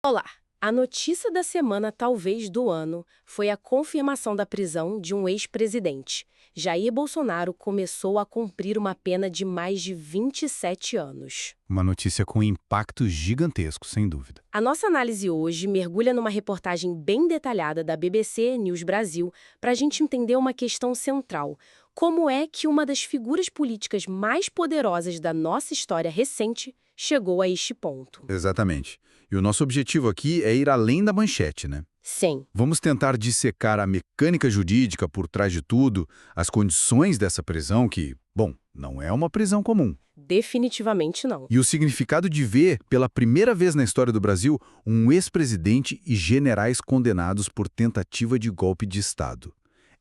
Olá! A notícia da semana, talvez do ano, foi a confirmação da prisão de um ex-presidente. Jair Bolsonaro começou a cumprir uma pena de mais de 27 anos. Uma notícia com impacto gigantesco, sem dúvida. A nossa análise hoje mergulha numa reportagem bem detalhada da BBC News Brasil para a gente entender uma questão central. Como é que uma das figuras políticas mais poderosas da nossa história recente chegou a este ponto? Exatamente. E o nosso objetivo aqui é ir além da manchete, né? Sim. Vamos tentar dissecar a mecânica jurídica por trás de tudo, as condições dessa prisão que, bom, não é uma prisão comum. Definitivamente não. E o significado de ver, pela primeira vez na história do Brasil, um ex-presidente e generais condenados por tentativa de golpe de Estado.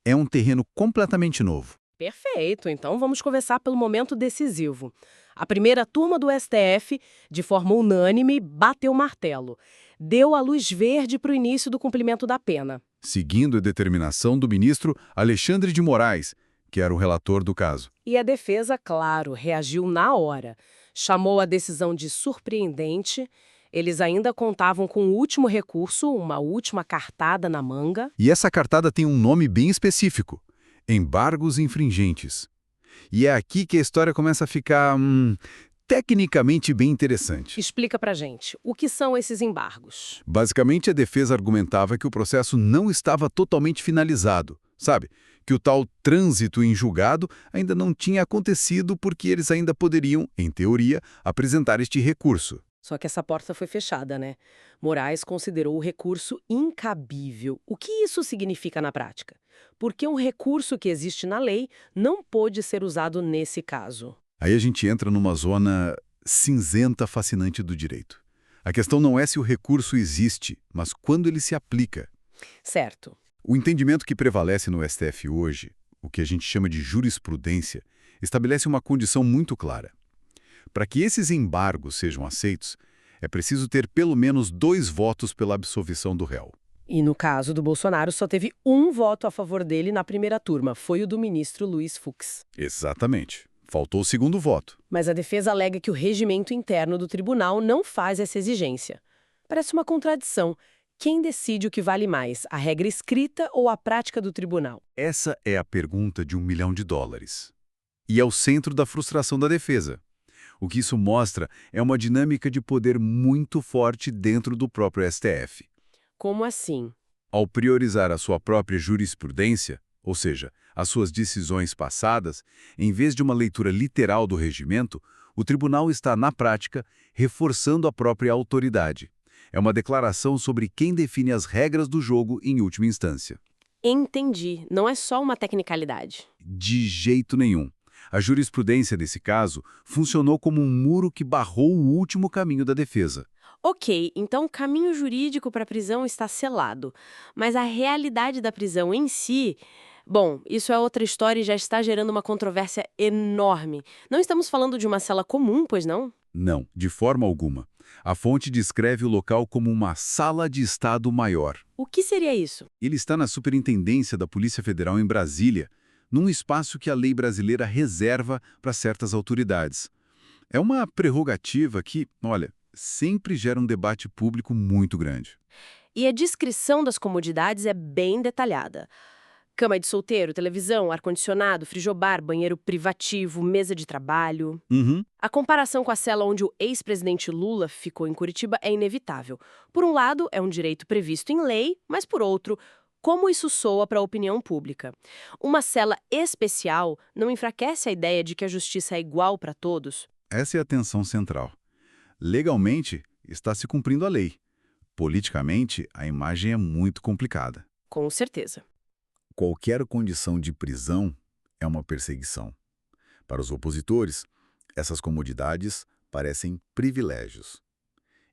É um terreno completamente novo. Perfeito, então vamos conversar pelo momento decisivo. A primeira turma do STF, de forma unânime, bateu o martelo. Deu a luz verde para o início do cumprimento da pena. Seguindo a determinação do ministro Alexandre de Moraes, que era o relator do caso. E a defesa, claro, reagiu na hora. Chamou a decisão de surpreendente. Eles ainda contavam com o último recurso, uma última cartada na manga. E essa cartada tem um nome bem específico: embargos infringentes. E é aqui que a história começa a ficar, tecnicamente bem interessante. Explica pra gente, o que são esses embargos? Basicamente, a defesa argumentava que o processo não estava totalmente finalizado, sabe? Que o tal trânsito em julgado ainda não tinha acontecido porque eles ainda poderiam, em teoria, apresentar este recurso. Só que essa porta foi fechada, né? Moraes considerou o recurso incabível. O que isso significa na prática? Porque um recurso que existe na lei não pôde ser usado nesse caso. Aí a gente entra numa zona cinzenta fascinante do direito. A questão não é se o recurso existe, mas quando ele se aplica. Certo. O entendimento que prevalece no STF hoje, o que a gente chama de jurisprudência, estabelece uma condição muito clara. Para que esses embargos sejam aceitos, é preciso ter pelo menos 2 votos pela absolvição do réu. E no caso do Bolsonaro, só teve um voto a favor dele na primeira turma. Foi o do ministro Luiz Fux. Exatamente. Faltou o segundo voto. Mas a defesa alega que o regimento interno do tribunal não faz essa exigência. Parece uma contradição. Quem decide o que vale mais, a regra escrita ou a prática do tribunal? Essa é a pergunta de $1 milhão. E é o centro da frustração da defesa. O que isso mostra é uma dinâmica de poder muito forte dentro do próprio STF. Como assim? Ao priorizar a sua própria jurisprudência, ou seja, as suas decisões passadas, em vez de uma leitura literal do regimento, o tribunal está, na prática, reforçando a própria autoridade. É uma declaração sobre quem define as regras do jogo em última instância. Entendi. Não é só uma tecnicalidade. De jeito nenhum. A jurisprudência, nesse caso, funcionou como um muro que barrou o último caminho da defesa. Ok, então o caminho jurídico para a prisão está selado. Mas a realidade da prisão em si... Bom, isso é outra história e já está gerando uma controvérsia enorme. Não estamos falando de uma cela comum, pois não? Não, de forma alguma. A fonte descreve o local como uma sala de Estado maior. O que seria isso? Ele está na Superintendência da Polícia Federal em Brasília, num espaço que a lei brasileira reserva para certas autoridades. É uma prerrogativa que, olha, sempre gera um debate público muito grande. E a descrição das comodidades é bem detalhada. Cama de solteiro, televisão, ar-condicionado, frigobar, banheiro privativo, mesa de trabalho. A comparação com a cela onde o ex-presidente Lula ficou em Curitiba é inevitável. Por um lado, é um direito previsto em lei, mas por outro, como isso soa para a opinião pública? Uma cela especial não enfraquece a ideia de que a justiça é igual para todos? Essa é a tensão central. Legalmente, está se cumprindo a lei. Politicamente, a imagem é muito complicada. Com certeza. Qualquer condição de prisão é uma perseguição. Para os opositores, essas comodidades parecem privilégios.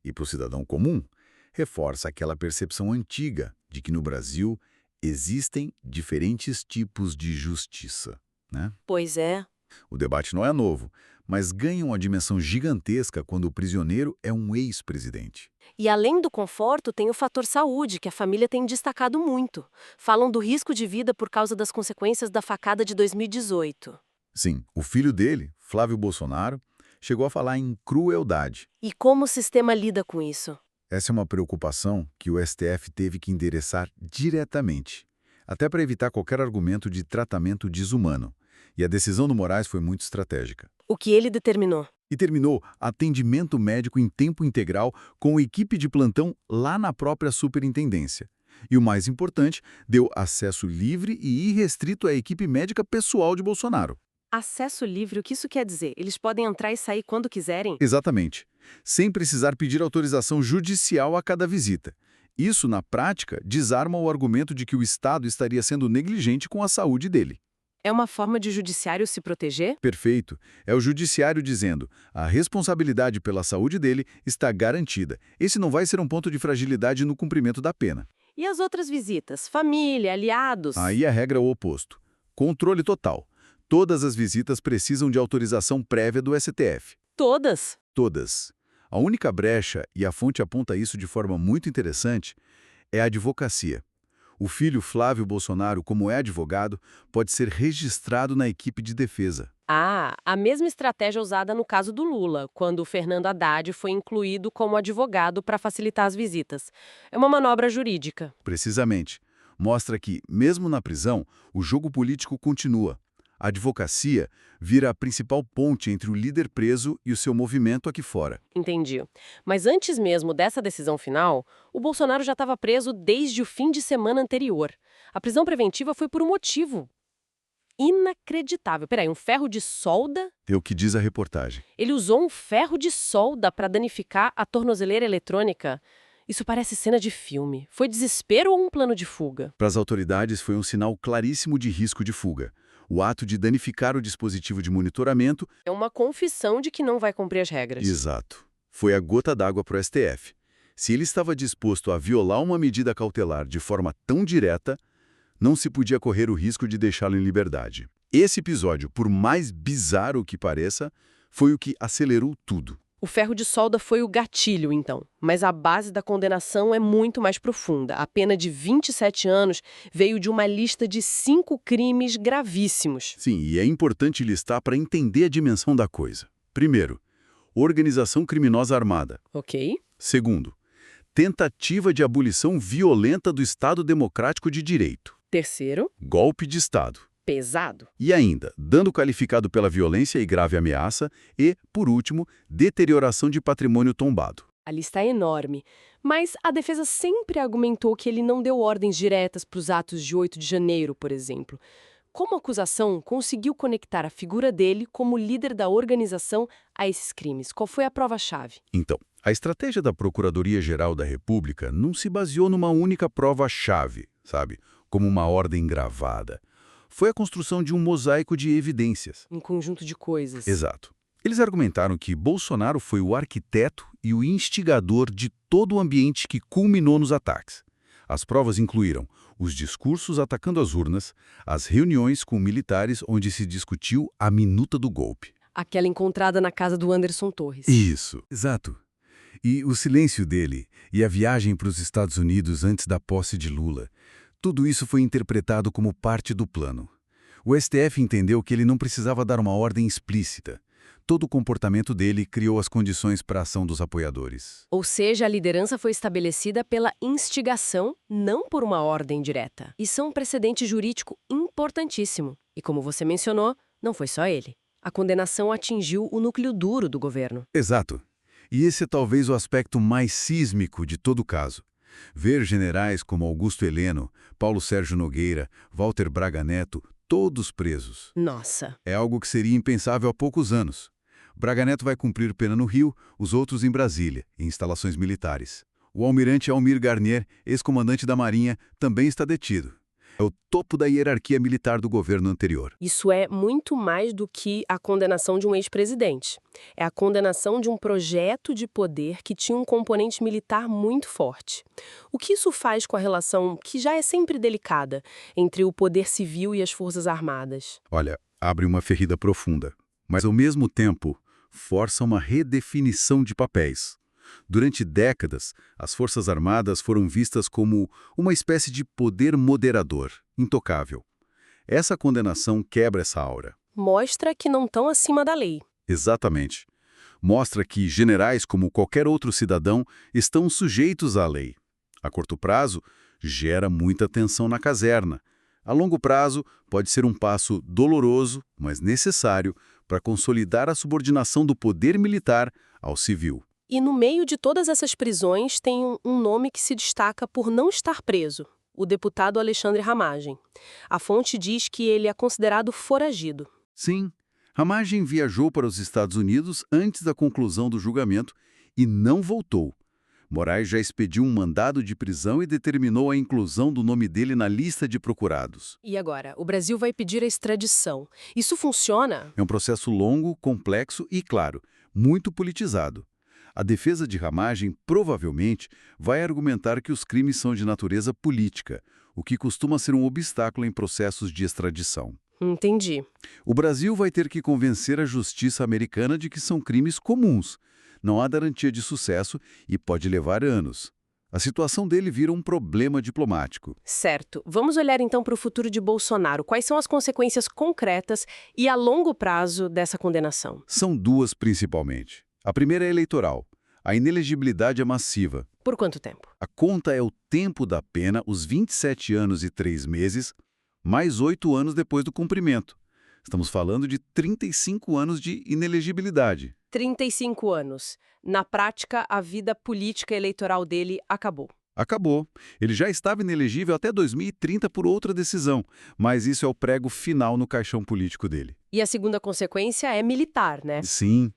E para o cidadão comum, reforça aquela percepção antiga de que no Brasil existem diferentes tipos de justiça, né? Pois é. O debate não é novo, mas ganha uma dimensão gigantesca quando o prisioneiro é um ex-presidente. E além do conforto, tem o fator saúde, que a família tem destacado muito. Falam do risco de vida por causa das consequências da facada de 2018. Sim, o filho dele, Flávio Bolsonaro, chegou a falar em crueldade. E como o sistema lida com isso? Essa é uma preocupação que o STF teve que endereçar diretamente, até para evitar qualquer argumento de tratamento desumano. E a decisão do Moraes foi muito estratégica. O que ele determinou? E terminou atendimento médico em tempo integral com equipe de plantão lá na própria superintendência. E o mais importante, deu acesso livre e irrestrito à equipe médica pessoal de Bolsonaro. Acesso livre, o que isso quer dizer? Eles podem entrar e sair quando quiserem? Exatamente. Sem precisar pedir autorização judicial a cada visita. Isso, na prática, desarma o argumento de que o Estado estaria sendo negligente com a saúde dele. É uma forma de o judiciário se proteger? Perfeito. É o judiciário dizendo: a responsabilidade pela saúde dele está garantida. Esse não vai ser um ponto de fragilidade no cumprimento da pena. E as outras visitas? Família, aliados? Aí a regra é o oposto. Controle total. Todas as visitas precisam de autorização prévia do STF. Todas? Todas. A única brecha, e a fonte aponta isso de forma muito interessante, é a advocacia. O filho Flávio Bolsonaro, como é advogado, pode ser registrado na equipe de defesa. Ah, a mesma estratégia usada no caso do Lula, quando o Fernando Haddad foi incluído como advogado para facilitar as visitas. É uma manobra jurídica. Precisamente. Mostra que, mesmo na prisão, o jogo político continua. A advocacia vira a principal ponte entre o líder preso e o seu movimento aqui fora. Entendi. Mas antes mesmo dessa decisão final, o Bolsonaro já estava preso desde o fim de semana anterior. A prisão preventiva foi por um motivo inacreditável. Peraí, um ferro de solda? É o que diz a reportagem. Ele usou um ferro de solda para danificar a tornozeleira eletrônica? Isso parece cena de filme. Foi desespero ou um plano de fuga? Para as autoridades, foi um sinal claríssimo de risco de fuga. O ato de danificar o dispositivo de monitoramento... É uma confissão de que não vai cumprir as regras. Exato. Foi a gota d'água para o STF. Se ele estava disposto a violar uma medida cautelar de forma tão direta, não se podia correr o risco de deixá-lo em liberdade. Esse episódio, por mais bizarro que pareça, foi o que acelerou tudo. O ferro de solda foi o gatilho, então. Mas a base da condenação é muito mais profunda. A pena de 27 anos veio de uma lista de 5 crimes gravíssimos. Sim, e é importante listar para entender a dimensão da coisa. Primeiro, organização criminosa armada. Ok. Segundo, tentativa de abolição violenta do Estado Democrático de Direito. Terceiro, Golpe de Estado. pesado. E ainda, dano qualificado pela violência e grave ameaça e, por último, deterioração de patrimônio tombado. A lista é enorme, mas a defesa sempre argumentou que ele não deu ordens diretas para os atos de 8 de janeiro, por exemplo. Como a acusação conseguiu conectar a figura dele como líder da organização a esses crimes? Qual foi a prova-chave? Então, a estratégia da Procuradoria-Geral da República não se baseou numa única prova-chave, sabe? Como uma ordem gravada. Foi a construção de um mosaico de evidências. Um conjunto de coisas. Exato. Eles argumentaram que Bolsonaro foi o arquiteto e o instigador de todo o ambiente que culminou nos ataques. As provas incluíram os discursos atacando as urnas, as reuniões com militares onde se discutiu a minuta do golpe. Aquela encontrada na casa do Anderson Torres. Isso, exato. E o silêncio dele, e a viagem para os Estados Unidos antes da posse de Lula. Tudo isso foi interpretado como parte do plano. O STF entendeu que ele não precisava dar uma ordem explícita. Todo o comportamento dele criou as condições para a ação dos apoiadores. Ou seja, a liderança foi estabelecida pela instigação, não por uma ordem direta. Isso é um precedente jurídico importantíssimo. E como você mencionou, não foi só ele. A condenação atingiu o núcleo duro do governo. Exato. E esse é talvez o aspecto mais sísmico de todo o caso. Ver generais como Augusto Heleno, Paulo Sérgio Nogueira, Walter Braga Neto, todos presos. Nossa. É algo que seria impensável há poucos anos. Braga Neto vai cumprir pena no Rio, os outros em Brasília, em instalações militares. O almirante Almir Garnier, ex-comandante da Marinha, também está detido. É o topo da hierarquia militar do governo anterior. Isso é muito mais do que a condenação de um ex-presidente. É a condenação de um projeto de poder que tinha um componente militar muito forte. O que isso faz com a relação, que já é sempre delicada, entre o poder civil e as Forças Armadas? Olha, abre uma ferida profunda, mas ao mesmo tempo força uma redefinição de papéis. Durante décadas, as Forças Armadas foram vistas como uma espécie de poder moderador, intocável. Essa condenação quebra essa aura. Mostra que não estão acima da lei. Exatamente. Mostra que generais, como qualquer outro cidadão, estão sujeitos à lei. A curto prazo, gera muita tensão na caserna. A longo prazo, pode ser um passo doloroso, mas necessário, para consolidar a subordinação do poder militar ao civil. E no meio de todas essas prisões tem um nome que se destaca por não estar preso: o deputado Alexandre Ramagem. A fonte diz que ele é considerado foragido. Sim, Ramagem viajou para os Estados Unidos antes da conclusão do julgamento e não voltou. Moraes já expediu um mandado de prisão e determinou a inclusão do nome dele na lista de procurados. E agora? O Brasil vai pedir a extradição. Isso funciona? É um processo longo, complexo e, claro, muito politizado. A defesa de Ramagem provavelmente vai argumentar que os crimes são de natureza política, o que costuma ser um obstáculo em processos de extradição. Entendi. O Brasil vai ter que convencer a justiça americana de que são crimes comuns. Não há garantia de sucesso e pode levar anos. A situação dele vira um problema diplomático. Certo. Vamos olhar então para o futuro de Bolsonaro. Quais são as consequências concretas e a longo prazo dessa condenação? São duas principalmente. A primeira é eleitoral. A inelegibilidade é massiva. Por quanto tempo? A conta é o tempo da pena, os 27 anos e 3 meses, mais 8 anos depois do cumprimento. Estamos falando de 35 anos de inelegibilidade. 35 anos. Na prática, a vida política eleitoral dele acabou. Acabou. Ele já estava inelegível até 2030 por outra decisão, mas isso é o prego final no caixão político dele. E a segunda consequência é militar, né? Sim.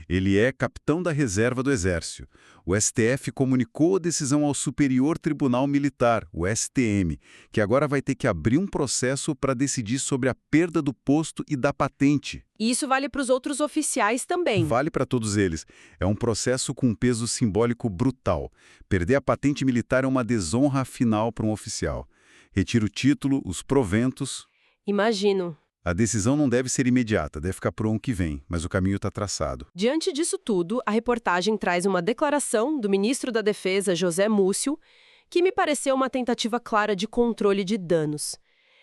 Ele é capitão da reserva do Exército. O STF comunicou a decisão ao Superior Tribunal Militar, o STM, que agora vai ter que abrir um processo para decidir sobre a perda do posto e da patente. E isso vale para os outros oficiais também. Vale para todos eles. É um processo com um peso simbólico brutal. Perder a patente militar é uma desonra final para um oficial. Retira o título, os proventos. Imagino. A decisão não deve ser imediata, deve ficar para o ano que vem, mas o caminho está traçado. Diante disso tudo, a reportagem traz uma declaração do ministro da Defesa, José Múcio, que me pareceu uma tentativa clara de controle de danos.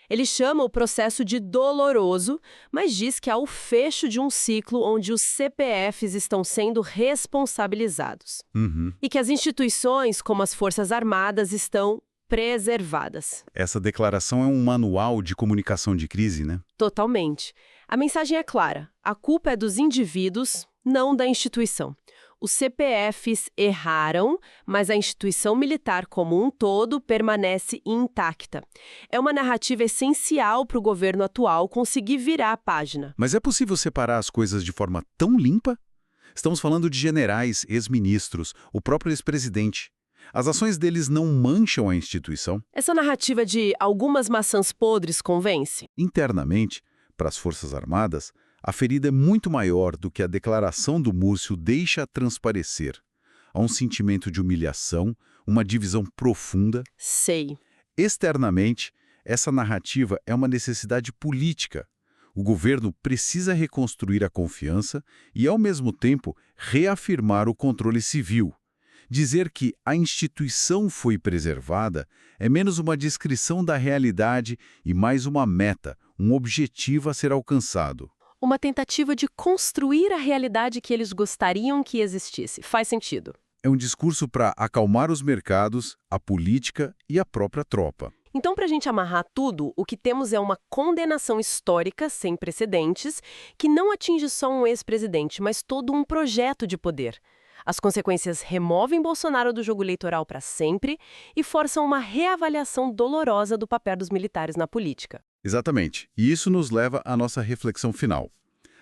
Ele chama o processo de doloroso, mas diz que há o fecho de um ciclo onde os CPFs estão sendo responsabilizados. E que as instituições, como as Forças Armadas, estão preservadas. Essa declaração é um manual de comunicação de crise, né? Totalmente. A mensagem é clara. A culpa é dos indivíduos, não da instituição. Os CPFs erraram, mas a instituição militar como um todo permanece intacta. É uma narrativa essencial para o governo atual conseguir virar a página. Mas é possível separar as coisas de forma tão limpa? Estamos falando de generais, ex-ministros, o próprio ex-presidente. As ações deles não mancham a instituição? Essa narrativa de algumas maçãs podres convence? Internamente, para as Forças Armadas, a ferida é muito maior do que a declaração do Múcio deixa transparecer. Há um sentimento de humilhação, uma divisão profunda. Sei. Externamente, essa narrativa é uma necessidade política. O governo precisa reconstruir a confiança e, ao mesmo tempo, reafirmar o controle civil. Dizer que a instituição foi preservada é menos uma descrição da realidade e mais uma meta, um objetivo a ser alcançado. Uma tentativa de construir a realidade que eles gostariam que existisse. Faz sentido. É um discurso para acalmar os mercados, a política e a própria tropa. Então, para a gente amarrar tudo, o que temos é uma condenação histórica sem precedentes que não atinge só um ex-presidente, mas todo um projeto de poder. As consequências removem Bolsonaro do jogo eleitoral para sempre e forçam uma reavaliação dolorosa do papel dos militares na política. Exatamente. E isso nos leva à nossa reflexão final.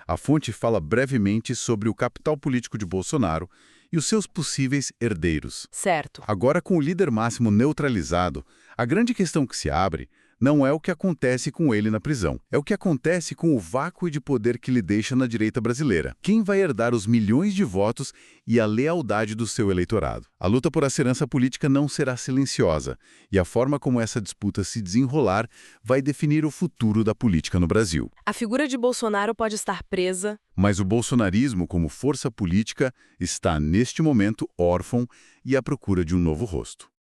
A fonte fala brevemente sobre o capital político de Bolsonaro e os seus possíveis herdeiros. Certo. Agora, com o líder máximo neutralizado, a grande questão que se abre não é o que acontece com ele na prisão. É o que acontece com o vácuo de poder que lhe deixa na direita brasileira. Quem vai herdar os milhões de votos e a lealdade do seu eleitorado? A luta por asserança política não será silenciosa, e a forma como essa disputa se desenrolar vai definir o futuro da política no Brasil. A figura de Bolsonaro pode estar presa, mas o bolsonarismo, como força política, está neste momento órfão e à procura de um novo rosto.